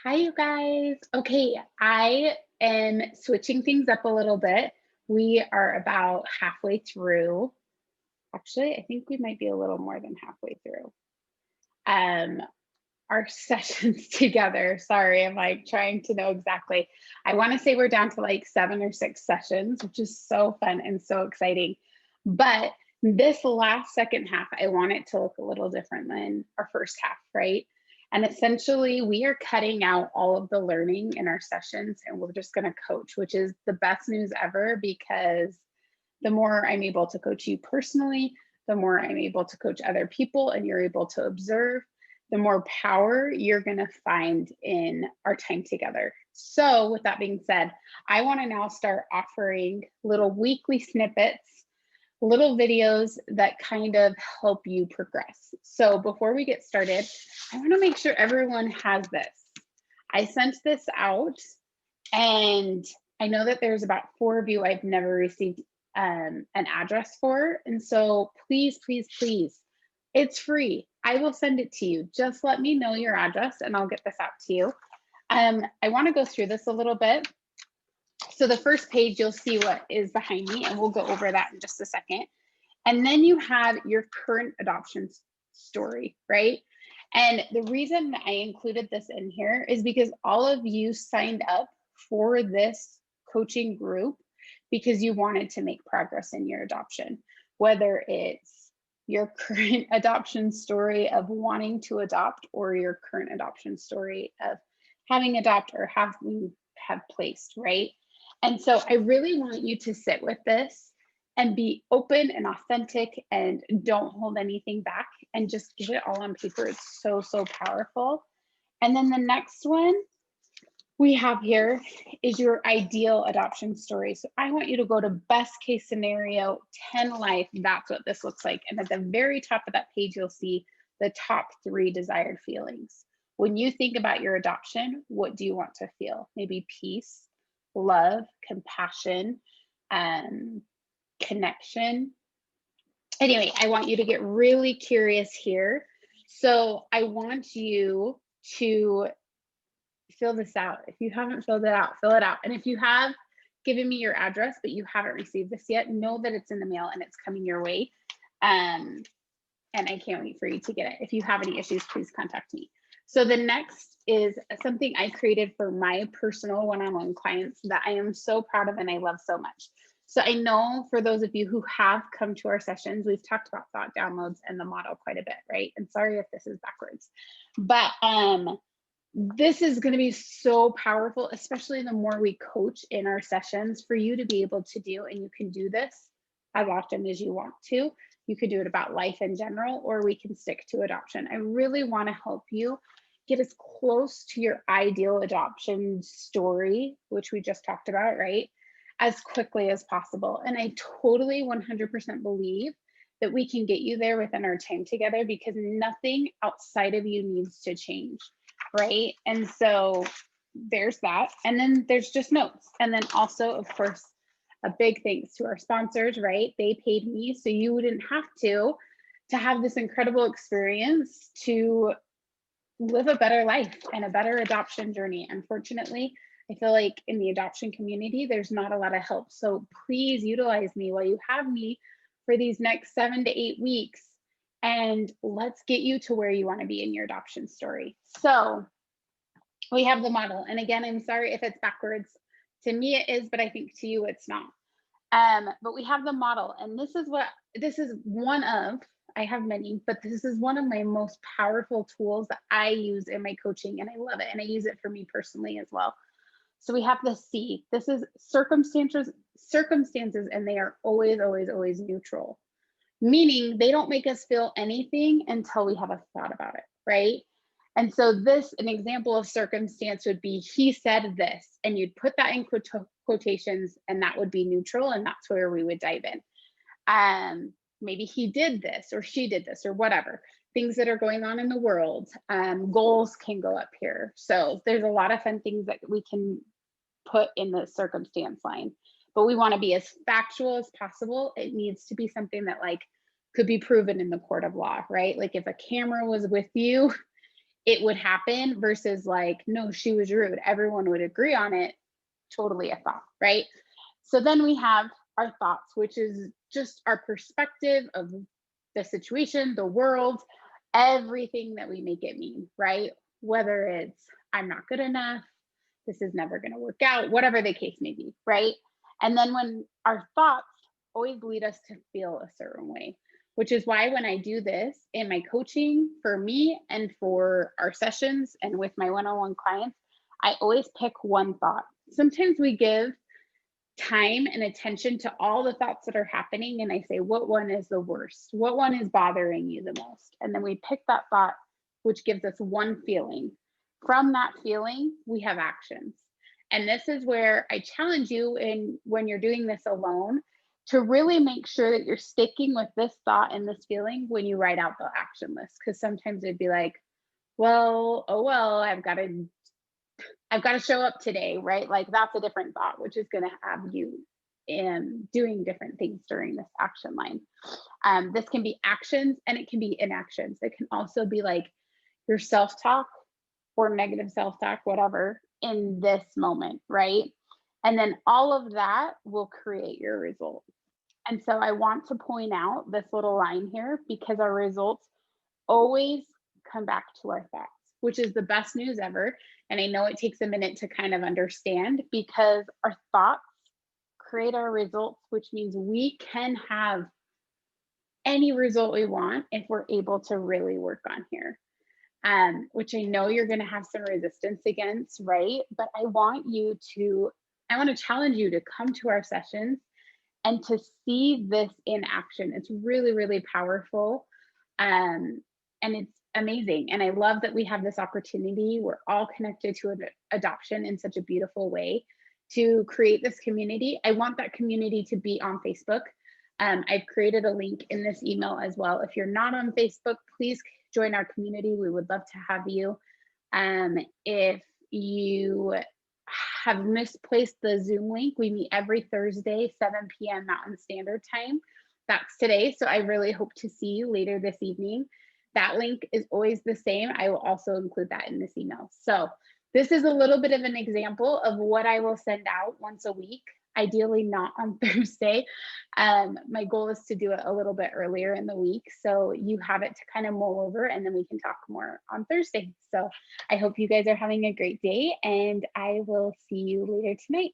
Hi, you guys. Okay, I am switching things up a little bit. We are about halfway through. Actually, I think we might be a little more than halfway through. Um, our sessions together. Sorry, I'm like trying to know exactly. I want to say we're down to like 7 or 6 sessions, which is so fun and so exciting. But this last second half, I want it to look a little different than our first half, right? And essentially, we are cutting out all of the learning in our sessions and we're just going to coach, which is the best news ever because the more I'm able to coach you personally, the more I'm able to coach other people and you're able to observe, the more power you're going to find in our time together. So, with that being said, I want to now start offering little weekly snippets, little videos that kind of help you progress. So, before we get started, I want to make sure everyone has this. I sent this out and I know that there's about 4 of you I've never received an address for. And so please, please, please, it's free. I will send it to you. Just let me know your address and I'll get this out to you. I want to go through this a little bit. So the first page, you'll see what is behind me, and we'll go over that in just a second. And then you have your current adoption story, right? And the reason I included this in here is because all of you signed up for this coaching group because you wanted to make progress in your adoption, whether it's your current adoption story of wanting to adopt or your current adoption story of having adopt or having have placed, right? And so I really want you to sit with this and be open and authentic and don't hold anything back and just get it all on paper. It's so, so powerful. And then the next one we have here is your ideal adoption story. So I want you to go to best case scenario, 10 life. That's what this looks like. And at the very top of that page, you'll see the top 3 desired feelings. When you think about your adoption, what do you want to feel? Maybe peace, love, compassion, connection. Anyway, I want you to get really curious here. So I want you to fill this out. If you haven't filled it out, fill it out. And if you have given me your address, but you haven't received this yet, know that it's in the mail and it's coming your way. And I can't wait for you to get it. If you have any issues, please contact me. So the next is something I created for my personal one-on-one clients that I am so proud of and I love so much. So I know for those of you who have come to our sessions, we've talked about thought downloads and the model quite a bit, right? And sorry if this is backwards, but this is going to be so powerful, especially the more we coach in our sessions for you to be able to do. And you can do this as often as you want to. You could do it about life in general, or we can stick to adoption. I really want to help you get as close to your ideal adoption story, which we just talked about, right? As quickly as possible. And I totally 100% believe that we can get you there within our time together because nothing outside of you needs to change, right? And so there's that. And then there's just notes. And then also, of course, a big thanks to our sponsors, right? They paid me so you wouldn't have to have this incredible experience to live a better life and a better adoption journey. Unfortunately, I feel like in the adoption community, there's not a lot of help. So please utilize me while you have me for these next 7 to 8 weeks. And let's get you to where you want to be in your adoption story. So we have the model. And again, I'm sorry if it's backwards. To me it is, but I think to you it's not. But we have the model. And this is one of, I have many, but this is one of my most powerful tools that I use in my coaching, and I love it. And I use it for me personally as well. So we have the C. This is circumstances, and they are always, always, always neutral, meaning they don't make us feel anything until we have a thought about it, right? And so an example of circumstance would be, he said this, and you'd put that in quotations, and that would be neutral, and that's where we would dive in. Maybe he did this, or she did this, or whatever. Things that are going on in the world. Goals can go up here. So there's a lot of fun things that we can put in the circumstance line, but we want to be as factual as possible. It needs to be something that like could be proven in the court of law, right? Like if a camera was with you it would happen versus like, no, she was rude. Everyone would agree on it. Totally a thought, right? So then we have our thoughts, which is just our perspective of the situation, the world, everything that we make it mean, right? Whether it's I'm not good enough, this is never going to work out, whatever the case may be, right? And then when our thoughts always lead us to feel a certain way, which is why when I do this in my coaching for me and for our sessions and with my one on one clients, I always pick one thought. Sometimes we give time and attention to all the thoughts that are happening. And I say, what one is the worst? What one is bothering you the most? And then we pick that thought, which gives us one feeling. From that feeling, we have actions. And this is where I challenge you in when you're doing this alone to really make sure that you're sticking with this thought and this feeling when you write out the action list. Because sometimes it'd be like, well, oh well, I've got to show up today, right? Like that's a different thought, which is going to have you in doing different things during this action line. This can be actions and it can be inactions. It can also be like your self-talk or negative self-talk, whatever, in this moment, right? And then all of that will create your result. And so I want to point out this little line here because our results always come back to our thoughts, which is the best news ever. And I know it takes a minute to kind of understand because our thoughts create our results, which means we can have any result we want if we're able to really work on here. Which I know you're going to have some resistance against, right? But I want to challenge you to come to our sessions and to see this in action. It's really, really powerful. And it's amazing. And I love that we have this opportunity. We're all connected to adoption in such a beautiful way to create this community. I want that community to be on Facebook. I've created a link in this email as well. If you're not on Facebook, please join our community. We would love to have you. If you have misplaced the Zoom link, we meet every Thursday, 7 p.m. Mountain Standard Time. That's today. So I really hope to see you later this evening. That link is always the same. I will also include that in this email. So this is a little bit of an example of what I will send out once a week, ideally not on Thursday. My goal is to do it a little bit earlier in the week. So you have it to kind of mull over and then we can talk more on Thursday. So I hope you guys are having a great day and I will see you later tonight.